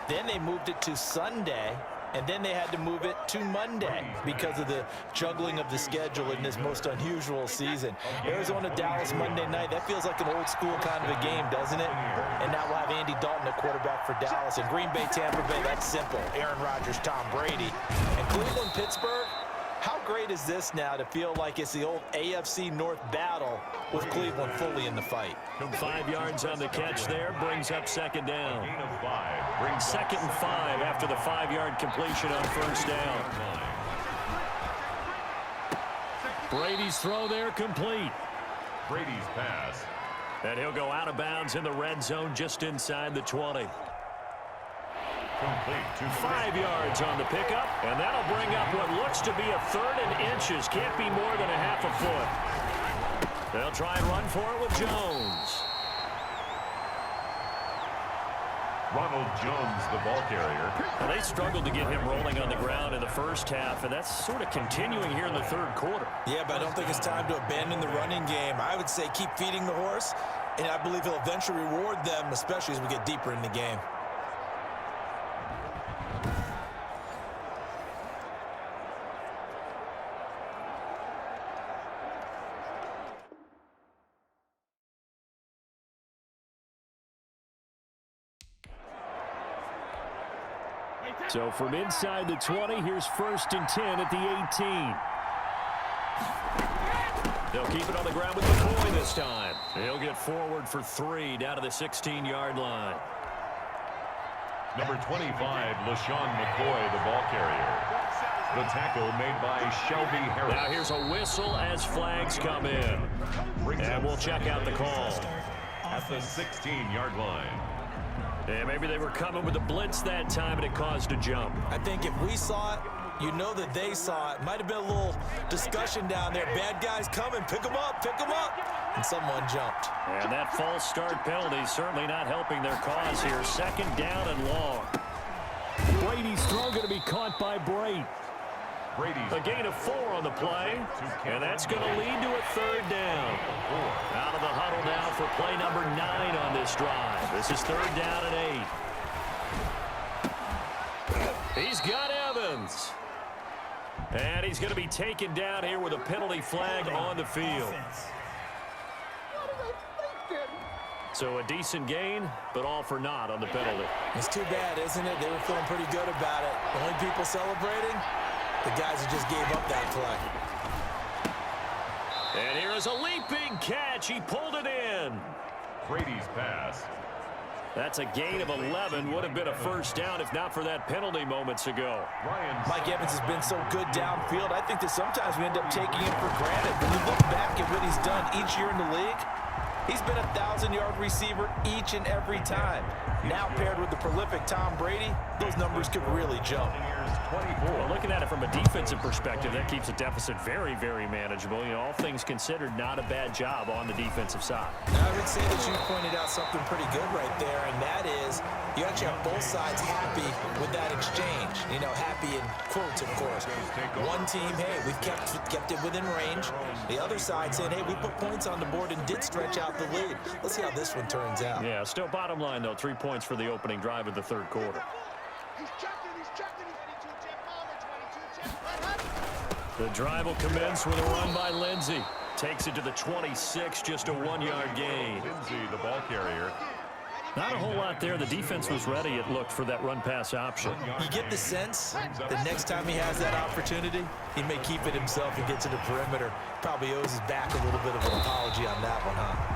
[SPEAKER 3] Then they moved it to Sunday, and then they had to move it to Monday because of the juggling of the schedule in this most unusual season. Arizona-Dallas Monday night, that feels like an old-school kind of a game, doesn't it? And now we'll have Andy Dalton at quarterback for Dallas. And Green Bay-Tampa Bay, that's simple. Aaron Rodgers, Tom Brady. And Cleveland-Pittsburgh, how great is this now to feel like it's the old AFC North battle with Cleveland fully in the fight?
[SPEAKER 2] 5 yards on the catch there, brings up second down.
[SPEAKER 1] Gain of 5. Brings
[SPEAKER 2] Second and 5 after the 5-yard completion on first down. Brady's throw there complete.
[SPEAKER 1] Brady's pass.
[SPEAKER 2] And he'll go out of bounds in the red zone just inside the 20.
[SPEAKER 1] Complete to
[SPEAKER 2] 5 yards on the pickup, and that'll bring up what looks to be a third and inches. Can't be more than a half a foot. They'll try and run for it with Jones.
[SPEAKER 1] Ronald Jones, the ball carrier.
[SPEAKER 2] Well, they struggled to get him rolling on the ground in the first half, and that's sort of continuing here in the third quarter.
[SPEAKER 3] Yeah, but I don't think it's time to abandon the running game. I would say keep feeding the horse, and I believe he'll eventually reward them, especially as we get deeper in the game.
[SPEAKER 4] So from inside the 20, here's 1st and 10 at the 18.
[SPEAKER 2] They'll keep it on the ground with McCoy this time. He'll get forward for 3 down to the 16-yard line.
[SPEAKER 1] Number 25, LaShawn McCoy, the ball carrier. The tackle made by Shelby Harris.
[SPEAKER 2] Now here's a whistle as flags come in. And we'll check out the call.
[SPEAKER 1] At the 16-yard line.
[SPEAKER 2] Yeah, maybe they were coming with a blitz that time and it caused a jump.
[SPEAKER 3] I think if we saw it, you know that they saw it. Might have been a little discussion down there. Bad guys coming. Pick them up. Pick them up. And someone jumped.
[SPEAKER 2] And that false start penalty certainly not helping their cause here. Second down and long.
[SPEAKER 4] Brady's throw going to be caught by Brady.
[SPEAKER 2] A gain of 4 on the play, and that's going to lead to a third down. Out of the huddle now for play number 9 on this drive. This is third down and 8. He's got Evans. And he's going to be taken down here with a penalty flag on the field. So a decent gain, but all for naught on the penalty.
[SPEAKER 3] It's too bad, isn't it? They were feeling pretty good about it. The only people celebrating, the guys who just gave up that play.
[SPEAKER 2] And here is a leaping catch. He pulled it in.
[SPEAKER 1] Brady's pass.
[SPEAKER 2] That's a gain of 11. Would have been a first down if not for that penalty moments ago.
[SPEAKER 3] Mike Evans has been so good downfield. I think that sometimes we end up taking him for granted. When you look back at what he's done each year in the league, he's been a 1,000-yard receiver each and every time. Now paired with the prolific Tom Brady, those numbers could really jump.
[SPEAKER 2] Well, looking at it from a defensive perspective, that keeps the deficit very, very manageable. You know, all things considered, not a bad job on the defensive side.
[SPEAKER 3] Now, I would say that you pointed out something pretty good right there, and that is you actually have both sides happy with that exchange. You know, happy in quotes, of course. One team, hey, we've kept it within range. The other side saying, hey, we put points on the board and did stretch out the lead. Let's see how this one turns out.
[SPEAKER 2] Yeah, still bottom line, though, 3 points for the opening drive of the third quarter. The drive will commence with a run by Lindsey. Takes it to the 26, just a 1-yard gain.
[SPEAKER 1] Lindsey, the ball carrier.
[SPEAKER 2] Not a whole lot there. The defense was ready, it looked, for that run-pass option.
[SPEAKER 3] You get the sense that next time he has that opportunity, he may keep it himself and get to the perimeter. Probably owes his back a little bit of an apology on that one, huh?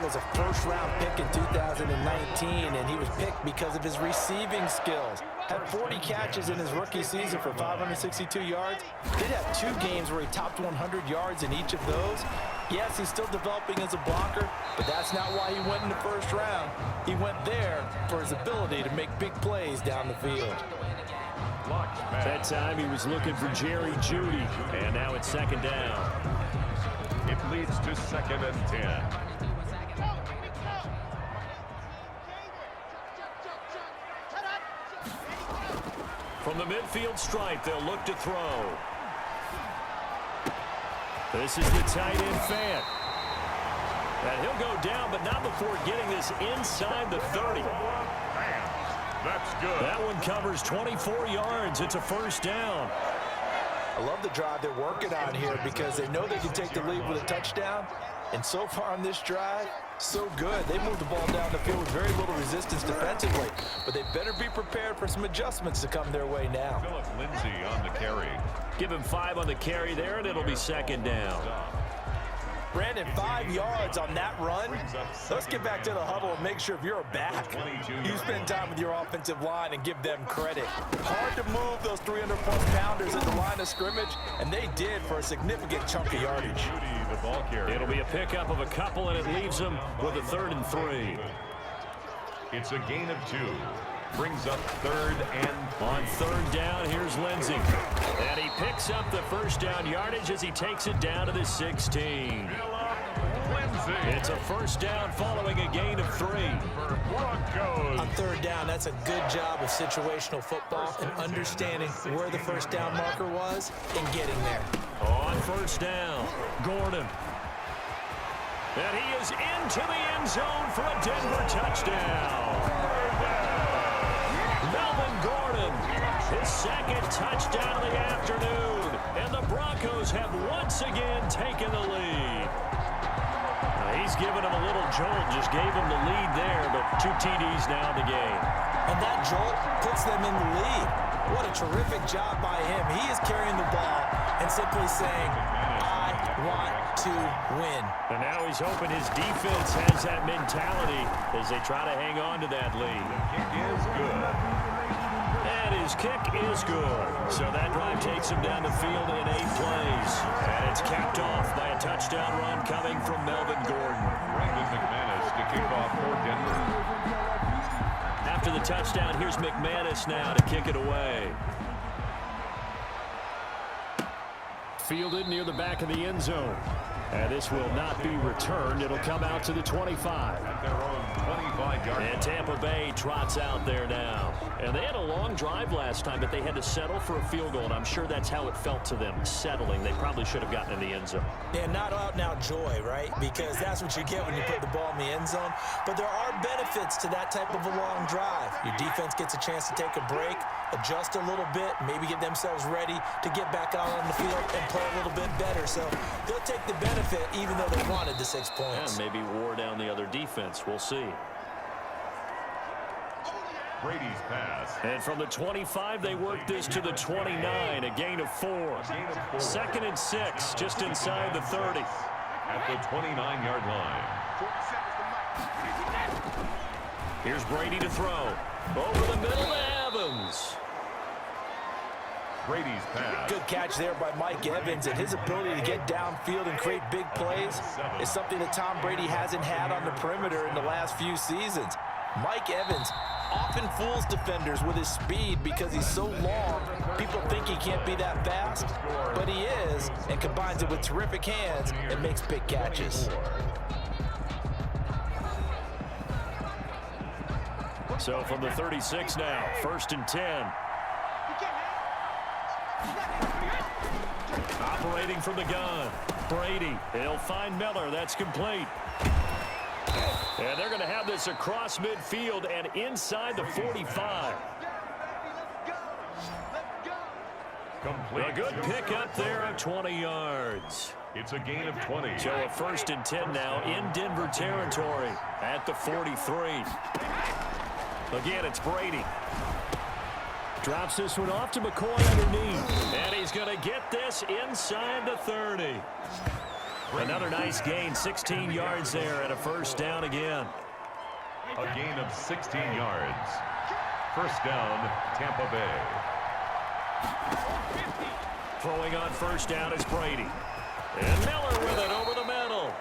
[SPEAKER 3] Was a first-round pick in 2019, and he was picked because of his receiving skills. Had 40 catches in his rookie season for 562 yards. Did have 2 games where he topped 100 yards in each of those. Yes, he's still developing as a blocker, but that's not why he went in the first round. He went there for his ability to make big plays down the field.
[SPEAKER 2] That time he was looking for Jerry Jeudy, and now it's second down.
[SPEAKER 1] It leads to 2nd and 10.
[SPEAKER 2] From the midfield stripe, they'll look to throw. This is the tight end Fant. And he'll go down, but not before getting this inside the 30.
[SPEAKER 1] That's good.
[SPEAKER 2] That one covers 24 yards. It's a first down.
[SPEAKER 3] I love the drive they're working on here because they know they can take the lead with a touchdown. And so far on this drive, so good. They moved the ball down the field with very little resistance defensively. But they better be prepared for some adjustments to come their way now.
[SPEAKER 1] Philip Lindsay on the carry.
[SPEAKER 2] Give him 5 on the carry there, and it'll be second down.
[SPEAKER 3] Brandon, 5 yards on that run. Let's get back to the huddle and make sure if you're a back, you spend time with your offensive line and give them credit. Hard to move those 300-plus pounders at the line of scrimmage, and they did for a significant chunk of yardage.
[SPEAKER 2] It'll be a pickup of a couple, and it leaves them with a 3rd and 3.
[SPEAKER 1] It's a gain of 2. Brings up 3rd and 3.
[SPEAKER 2] On 3rd down, here's Lindsey. And he picks up the first down yardage as he takes it down to the 16. It's a first down following a gain of 3.
[SPEAKER 3] On 3rd down, that's a good job of situational football and understanding where the first down marker was and getting there.
[SPEAKER 2] On 1st down, Gordon. And he is into the end zone for a Denver touchdown. Melvin Gordon, his 2nd touchdown of the afternoon. And the Broncos have once again taken the lead. He's given him a little jolt, just gave him the lead there, but 2 TDs now in the game.
[SPEAKER 3] And that jolt puts them in the lead. What a terrific job by him. He is carrying the ball and simply saying, I want to win.
[SPEAKER 2] And now he's hoping his defense has that mentality as they try to hang on to that lead.
[SPEAKER 1] Kick is good.
[SPEAKER 2] And his kick is good. So that drive takes him down the field in 8 plays. And it's capped off by a touchdown run coming from Melvin Gordon.
[SPEAKER 1] Brandon McManus to kick off for Denver.
[SPEAKER 2] After the touchdown, here's McManus now to kick it away. Fielded near the back of the end zone. And this will not be returned. It'll come out to the 25.
[SPEAKER 1] At their own 25. 25-yard line.
[SPEAKER 2] And Tampa Bay trots out there now. And they had a long drive last time, but they had to settle for a field goal, and I'm sure that's how it felt to them, settling. They probably should have gotten in the end zone.
[SPEAKER 3] Yeah, not out-and-out joy, right? Because that's what you get when you put the ball in the end zone. But there are benefits to that type of a long drive. Your defense gets a chance to take a break, adjust a little bit, maybe get themselves ready to get back out on the field and play a little bit better. So they'll take the benefit even though they wanted the 6 points.
[SPEAKER 2] Yeah, maybe wore down the other defense. We'll see.
[SPEAKER 1] Brady's pass.
[SPEAKER 2] And from the 25, they work this to the 29, a gain of 4. Second and 6, just inside the 30.
[SPEAKER 1] At the 29-yard line.
[SPEAKER 2] Here's Brady to throw. Over the middle to Evans.
[SPEAKER 1] Brady's pass.
[SPEAKER 3] Good catch there by Mike Evans, and his ability to get downfield and create big plays is something that Tom Brady hasn't had on the perimeter in the last few seasons. Mike Evans often fools defenders with his speed because he's so long. People think he can't be that fast, but he is, and combines it with terrific hands and makes big catches.
[SPEAKER 2] So from the 36 now, 1st and 10. Operating from the gun, Brady. He'll find Miller. That's complete. And they're going to have this across midfield and inside the 45.
[SPEAKER 1] Complete.
[SPEAKER 2] A good pickup there of 20 yards.
[SPEAKER 1] It's a gain of 20.
[SPEAKER 2] So a 1st and 10 now in Denver territory at the 43. Again, it's Brady. Drops this one off to McCoy underneath. And he's going to get this inside the 30. Another nice gain, 16 yards there and a 1st down again.
[SPEAKER 1] A gain of 16 yards. 1st down, Tampa Bay.
[SPEAKER 2] Throwing on 1st down is Brady. And Miller with it over the middle.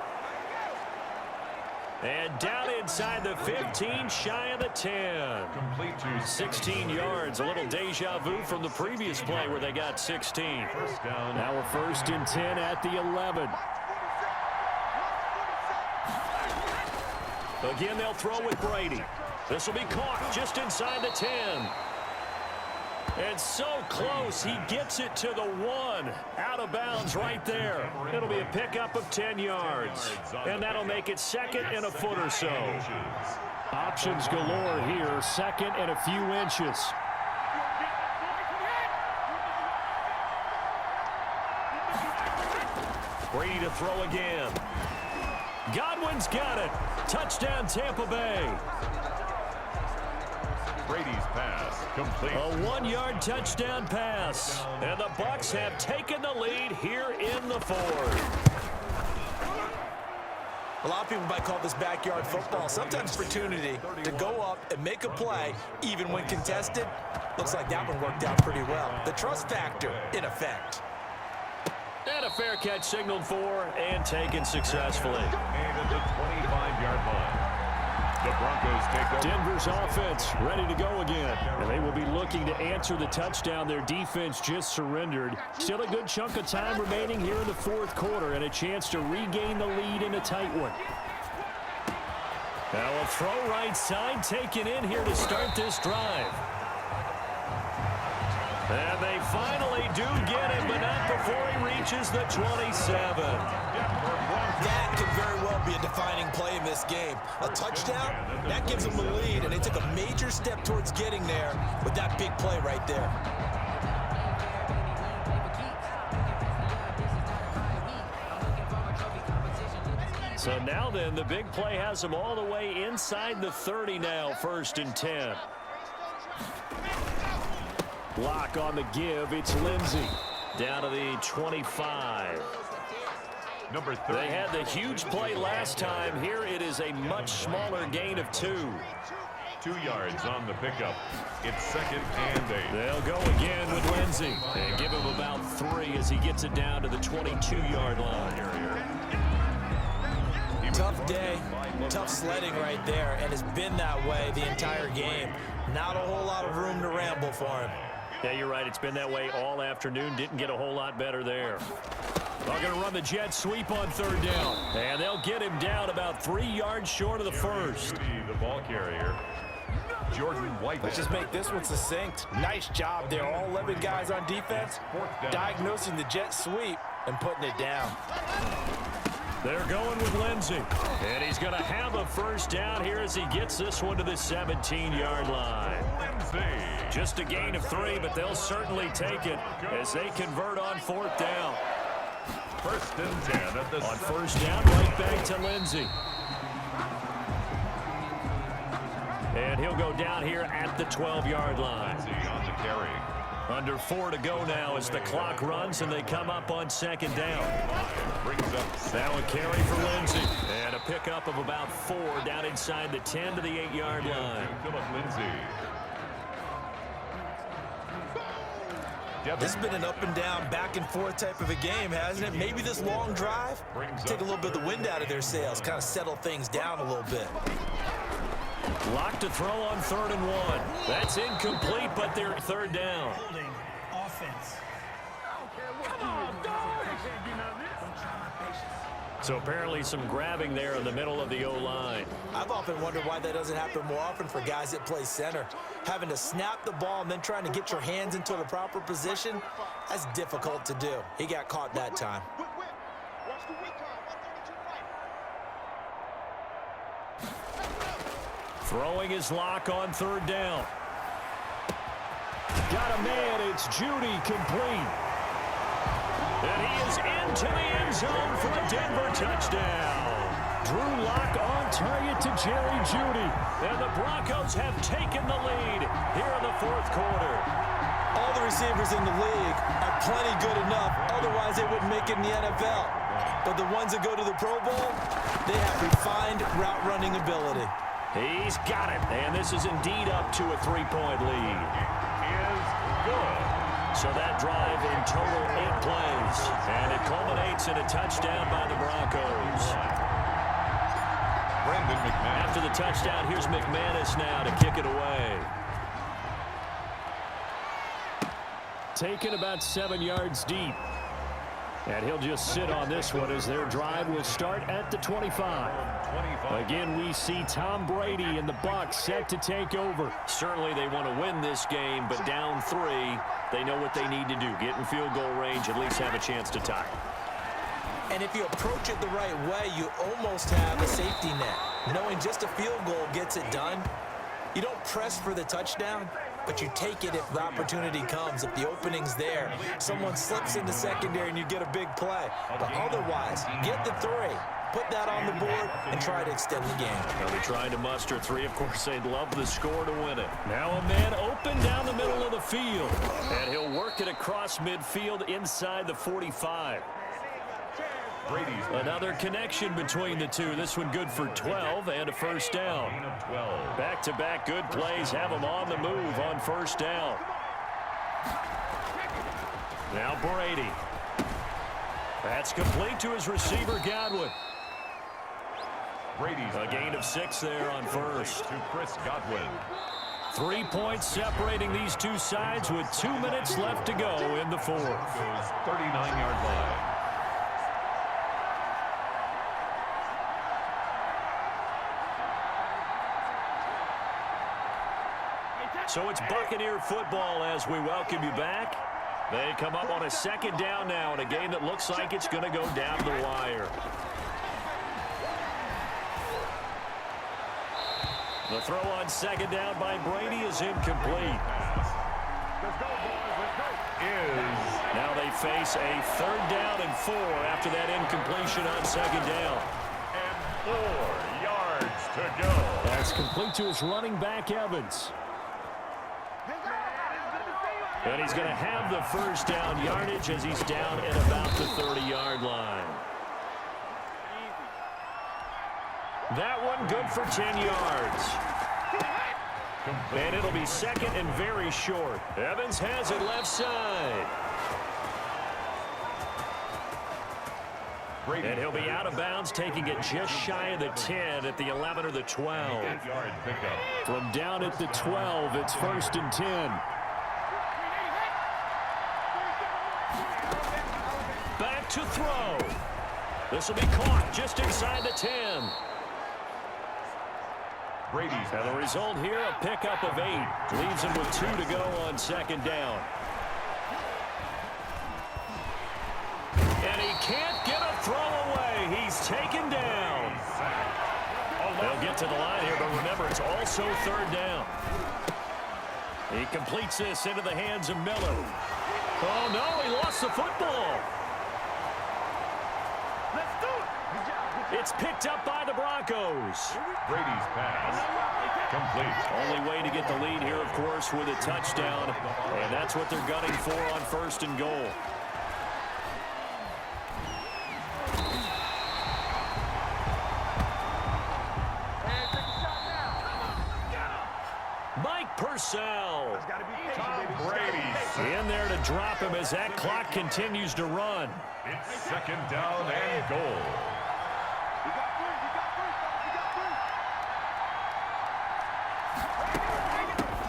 [SPEAKER 2] And down inside the 15, shy of the 10.
[SPEAKER 1] Complete to
[SPEAKER 2] 16 yards, a little deja vu from the previous play where they got 16.
[SPEAKER 1] 1st down.
[SPEAKER 4] Now a 1st and 10 at the 11.
[SPEAKER 2] Again, they'll throw with Brady. This will be caught just inside the 10. And so close, he gets it to the 1. Out of bounds right there. It'll be a pickup of 10 yards. And that'll make it 2nd and a foot or so.
[SPEAKER 4] Options galore here. 2nd and a few inches.
[SPEAKER 2] Brady to throw again. Godwin's got it. Touchdown, Tampa Bay.
[SPEAKER 1] Brady's pass. Complete.
[SPEAKER 2] A 1-yard touchdown pass. And the Bucs have taken the lead here in the 4th.
[SPEAKER 3] A lot of people might call this backyard football. Sometimes opportunity to go up and make a play, even when contested. Looks like that one worked out pretty well. The trust factor in effect.
[SPEAKER 2] And a fair catch signaled for and taken successfully.
[SPEAKER 1] And at the 25-yard line. The Broncos take over.
[SPEAKER 4] Denver's offense ready to go again. And they will be looking to answer the touchdown their defense just surrendered. Still a good chunk of time remaining here in the 4th quarter and a chance to regain the lead in a tight one.
[SPEAKER 2] Now a throw right side taken in here to start this drive. And they finally do get him, but not before he reaches the 27.
[SPEAKER 3] That could very well be a defining play in this game. A touchdown, that gives them the lead, and they took a major step towards getting there with that big play right there.
[SPEAKER 2] So now then, the big play has them all the way inside the 30 now, 1st and 10.
[SPEAKER 4] Block on the give. It's Lindsey.
[SPEAKER 2] Down to the 25.
[SPEAKER 1] Number 30.
[SPEAKER 2] They had the huge play last time. Here it is a much smaller gain of 2.
[SPEAKER 1] 2 yards on the pickup. It's 2nd and 8.
[SPEAKER 2] They'll go again with Lindsey. And give him about 3 as he gets it down to the 22-yard line.
[SPEAKER 3] Tough day, tough sledding right there, and it's been that way the entire game. Not a whole lot of room to ramble for him.
[SPEAKER 2] Yeah, you're right. It's been that way all afternoon. Didn't get a whole lot better there. They're going to run the jet sweep on third down. And they'll get him down about 3 yards short of the first.
[SPEAKER 1] The ball carrier, Jordan White.
[SPEAKER 3] Let's just make this one succinct. Nice job there. All 11 guys on defense diagnosing the jet sweep and putting it down.
[SPEAKER 2] They're going with Lindsey. And he's going to have a first down here as he gets this one to the 17-yard line. Just a gain of 3, but they'll certainly take it as they convert on fourth down.
[SPEAKER 1] First and 10 at the
[SPEAKER 2] on first down, right back to Lindsey. And he'll go down here at the 12-yard line.
[SPEAKER 1] On the carry.
[SPEAKER 2] Under 4 to go now as the clock runs and they come up on second down.
[SPEAKER 1] Brings up
[SPEAKER 2] now a carry for Lindsey. And a pickup of about 4 down inside the 10 to the 8-yard line.
[SPEAKER 1] Philip Lindsey.
[SPEAKER 3] This has been an up and down, back and forth type of a game, hasn't it? Maybe this long drive, take a little bit of the wind out of their sails, kind of settle things down a little bit.
[SPEAKER 2] Locked to throw on 3rd and 1. That's incomplete, but they're third down.
[SPEAKER 6] Holding offense.
[SPEAKER 2] So apparently some grabbing there in the middle of the O-line.
[SPEAKER 3] I've often wondered why that doesn't happen more often for guys that play center. Having to snap the ball and then trying to get your hands into the proper position, that's difficult to do. He got caught that time.
[SPEAKER 2] Throwing his lock on 3rd down. Got a man, it's Judy, complete. And he is into the end zone for a Denver touchdown. Drew Lock on target to Jerry Judy. And the Broncos have taken the lead here in the 4th quarter.
[SPEAKER 3] All the receivers in the league are plenty good enough. Otherwise, they wouldn't make it in the NFL. But the ones that go to the Pro Bowl, they have refined route running ability.
[SPEAKER 2] He's got it. And this is indeed up to a 3-point lead.
[SPEAKER 1] Is good.
[SPEAKER 2] So that drive in total 8 plays. And it culminates in a touchdown by the Broncos.
[SPEAKER 1] Brandon McManus.
[SPEAKER 2] After the touchdown, here's McManus now to kick it away. Taken about 7 yards deep. And he'll just sit on this one as their drive will start at the 25. Again, we see Tom Brady and the Bucs set to take over. Certainly they want to win this game, but down 3, they know what they need to do. Get in field goal range, at least have a chance to tie.
[SPEAKER 3] And if you approach it the right way, you almost have a safety net. Knowing just a field goal gets it done. You don't press for the touchdown, but you take it if the opportunity comes. If the opening's there, someone slips into secondary and you get a big play. But otherwise, get the 3. Put that on the board and try to extend the game.
[SPEAKER 2] Now they're trying to muster 3. Of course, they'd love the score to win it. Now a man open down the middle of the field. And he'll work it across midfield inside the 45.
[SPEAKER 1] Brady's
[SPEAKER 2] another connection between the two. This one good for 12 and a first down. Back-to-back good plays have them on the move on first down. Now Brady. That's complete to his receiver, Godwin.
[SPEAKER 1] Brady's
[SPEAKER 2] a gain of 6 there on first.
[SPEAKER 1] To Chris Godwin.
[SPEAKER 2] 3 points separating these two sides with 2 minutes left to go in the 4th.
[SPEAKER 1] Goes 39-yard line.
[SPEAKER 2] So it's Buccaneer football as we welcome you back. They come up on a second down now in a game that looks like it's going to go down the wire. The throw on second down by Brady is incomplete. Now they face a 3rd down and 4 after that incompletion on second down.
[SPEAKER 1] And 4 yards to go.
[SPEAKER 2] That's complete to his running back, Evans. And he's going to have the first down yardage as he's down at about the 30-yard line. That one good for 10 yards. And it'll be second and very short. Evans has it left side. And he'll be out of bounds, taking it just shy of the 10 at the 11 or the 12. From down at the 12, it's 1st and 10. back to throw. This will be caught just inside the 10. And the result here, a pickup of 8. Leaves him with 2 to go on second down. And he can't get a throw away. He's taken down. They'll get to the line here, but remember, it's also third down. He completes this into the hands of Miller. Oh, no, he lost the football.
[SPEAKER 6] Let's do it.
[SPEAKER 2] It's picked up by the Broncos.
[SPEAKER 1] Brady's pass complete.
[SPEAKER 2] Only way to get the lead here, of course, with a touchdown. And that's what they're gunning for on first and goal. Mike Purcell.
[SPEAKER 1] Tom Brady
[SPEAKER 2] In there to drop him as that clock continues to run.
[SPEAKER 1] It's second down and goal.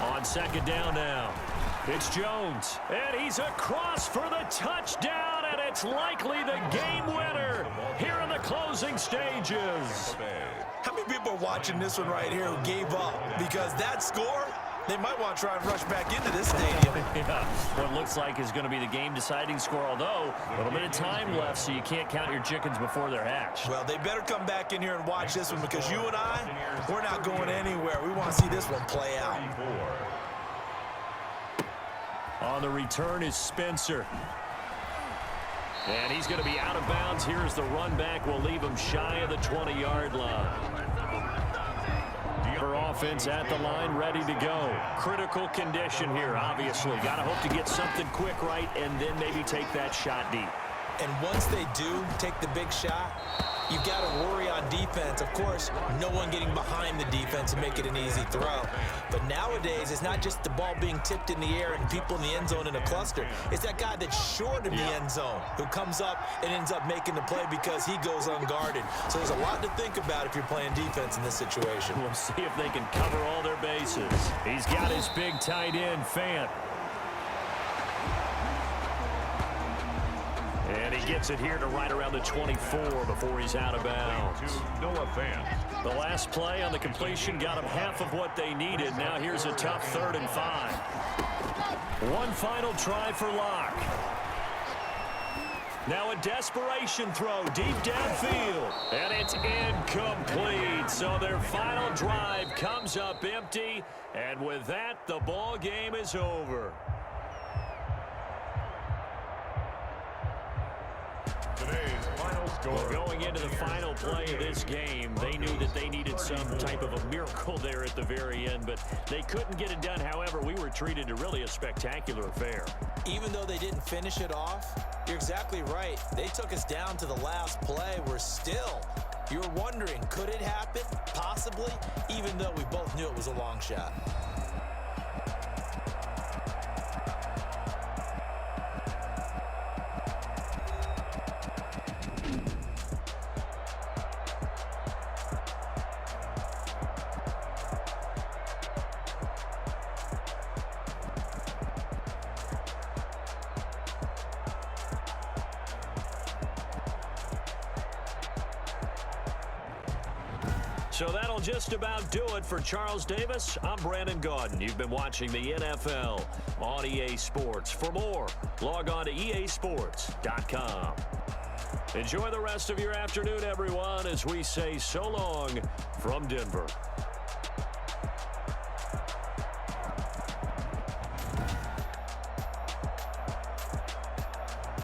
[SPEAKER 2] On second down now, it's Jones. And he's across for the touchdown, and it's likely the game winner here in the closing stages.
[SPEAKER 3] How many people are watching this one right here who gave up? Because that score, they might want to try and rush back into this stadium.
[SPEAKER 2] Yeah, what looks like is going to be the game-deciding score, although a little bit of time left, so you can't count your chickens before they're hatched.
[SPEAKER 3] Well, they better come back in here and watch this one, because you and I, we're not going anywhere. We want to see this one play out.
[SPEAKER 2] On the return is Spencer. And he's going to be out of bounds. Here's the run back. Will leave him shy of the 20-yard line. For offense at the line, ready to go. Critical condition here, obviously. Got to hope to get something quick right and then maybe take that shot deep.
[SPEAKER 3] And once they do take the big shot, you've got to worry on defense. Of course, no one getting behind the defense and make it an easy throw. But nowadays, it's not just the ball being tipped in the air and people in the end zone in a cluster. It's that guy that's short of the end zone who comes up and ends up making the play because he goes unguarded. So there's a lot to think about if you're playing defense in this situation.
[SPEAKER 2] We'll see if they can cover all their bases. He's got his big tight end, Fant. And he gets it here to right around the 24 before he's out of bounds.
[SPEAKER 1] Noah Fant.
[SPEAKER 2] The last play on the completion got him half of what they needed. Now here's a tough 3rd and 5. One final try for Locke. Now a desperation throw deep downfield. And it's incomplete. So their final drive comes up empty. And with that, the ball game is over.
[SPEAKER 1] Today's final score.
[SPEAKER 2] Well, going into the final play of this game, they knew that they needed some type of a miracle there at the very end, but they couldn't get it done. However, we were treated to really a spectacular affair.
[SPEAKER 3] Even though they didn't finish it off, you're exactly right. They took us down to the last play. We're still, you're wondering, could it happen? Possibly, even though we both knew it was a long shot.
[SPEAKER 2] So that'll just about do it for Charles Davis. I'm Brandon Gaudin. You've been watching the NFL on EA Sports. For more, log on to easports.com. Enjoy the rest of your afternoon, everyone, as we say so long from Denver.